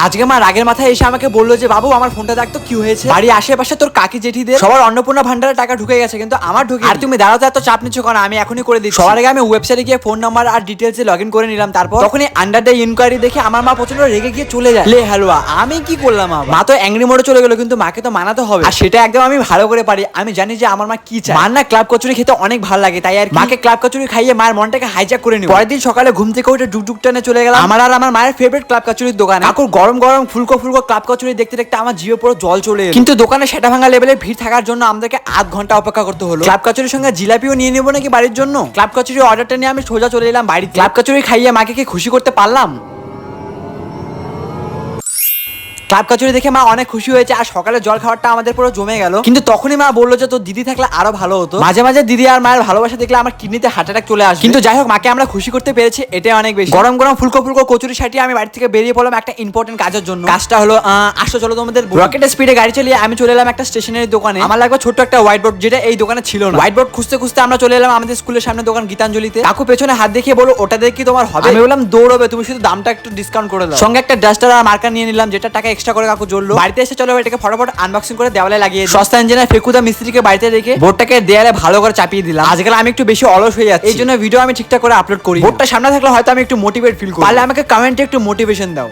আজকে মা রাগের মাথায় এসে আমাকে বললো যে বাবু আমার ফোনটা দেখ তো কি হয়েছে, বাড়ি আশেপাশে তোর কাকি জেঠিদের সবার অন্নপূর্ণা ভান্ডারে টাকা ঢুকে গেছে কিন্তু আমার ঢুকে। আর তুমি দাঁড়াতে এত চাপ নিচ্ছ কারণ আমি এখনই করে দিচ্ছি। সবার আগে আমি ওয়েবসাইটে গিয়ে ফোন নাম্বার আর ডিটেলসে লগইন করে নিলাম। তারপর তখনই আন্ডার দ্য ইনকোয়ারি দেখে আমার মা প্রচন্ড রেগে গিয়ে চলে যায়। লে হালুয়া, আমি কি করলাম? মা তো অ্যাংরি মোডে চলে গেল, কিন্তু মাকে তো মানাতে হবে আর সেটা একদম আমি ভালো করে পারি। আমি জানি যে আমার মা কি চায়। মার না ক্লাব কচুরি খেতে অনেক ভালো লাগে, তাই আর মাকে ক্লাব কচুরি খাইয়ে মায়ের মনটাকে হাইজ্যাক করে নিই। পরের দিন সকালে ঘুম থেকে উঠে ডুকডুক টানে চলে গেলাম আমার আর আমার মায়ের ফেভারিট ক্লাব কচুরির দোকানে। কাকুর গরম গরম ফুলকো ফুলকো ক্লাব কচুরি দেখতে দেখতে আমার জিভে পুরো জল চলে এলো। কিন্তু দোকানে সেটা ভাঙা লেভেলের ভিড় থাকার জন্য আমাদেরকে আধ ঘন্টা অপেক্ষা করতে হলো। ক্লাব কচুরির সঙ্গে জিলাপিও নিয়ে নেবো নাকি বাড়ির জন্য। ক্লাব কচুরির অর্ডারটা নিয়ে আমি সোজা চলে এলাম বাড়ি। ক্লাব কচুরি খাইয়ে মাকে কি খুশি করতে পারলাম? ক্লাব কচুরি দেখে মা অনেক খুশি হয়েছে আর সকালে জল খাবারটা আমাদের পুরো জমে গেল। কিন্তু তখনই মা বললো যে তোর দিদি থাকলে আরো ভালো হতো। মাঝে মাঝে দিদি আর মায়ের ভালোবাসা দেখলে আমার কিডনিতে হার্ট অ্যাটাক চলে আসে। কিন্তু যাই হোক, মাকে আমরা খুশি করতে পেরেছি, এটাই অনেক বেশি। গরম গরম ফুলকো ফুলকো কচুরি সাটিয়ে আমি বাড়ি থেকে বেরিয়ে পড়লাম একটা ইম্পর্টেন্ট কাজের জন্য। কাজটা হলো আসো চলো তোমাদের রকেট স্পিডে গাড়ি চালিয়ে আমি চলে এলাম একটা স্টেশনারি দোকানে। আমার লাগবে ছোট্ট একটা হোয়াইট বোর্ড, যেটা এই দোকানে ছিল না। হোয়াইট বোর্ড খুঁজতে খুঁজতে আমরা চলে এলাম আমাদের স্কুলের সামনে দোকান গীতাঞ্জলিতে। কাকু পেছনে হাত দেখিয়ে বলো ওটা দেখে কি তোমার হবে? আমি বললাম দৌড়বে, তুমি শুধু দামটা একটু ডিসকাউন্ট করে দাও। সঙ্গে একটা ডাস্টার আর মার্কার নিয়ে নিলাম, যেটা টাকা এক্সট্রা করে কাকু জড়লো। বাড়িতে এসে চলো এটাকে ফটাফট আনবক্সিং করে দেওয়ালে লাগিয়ে সস্তা ইঞ্জিনিয়ার ফেকুদা মিস্ত্রিকে বাড়িতে রেখে বোর্ডটাকে দেয়ালে ভালো করে চাপিয়ে দিলাম। আজকাল আমি একটু বেশি অলস হয়ে যাচ্ছি, এই জন্য ভিডিও আমি ঠিকঠাক করে আপলোড করি। বোর্ডটা সামনে থাকলে হয়তো আমি একটু মোটিভেট ফিল করি। পারলে আমাকে কমেন্টে একটু মোটিভেশন দাও।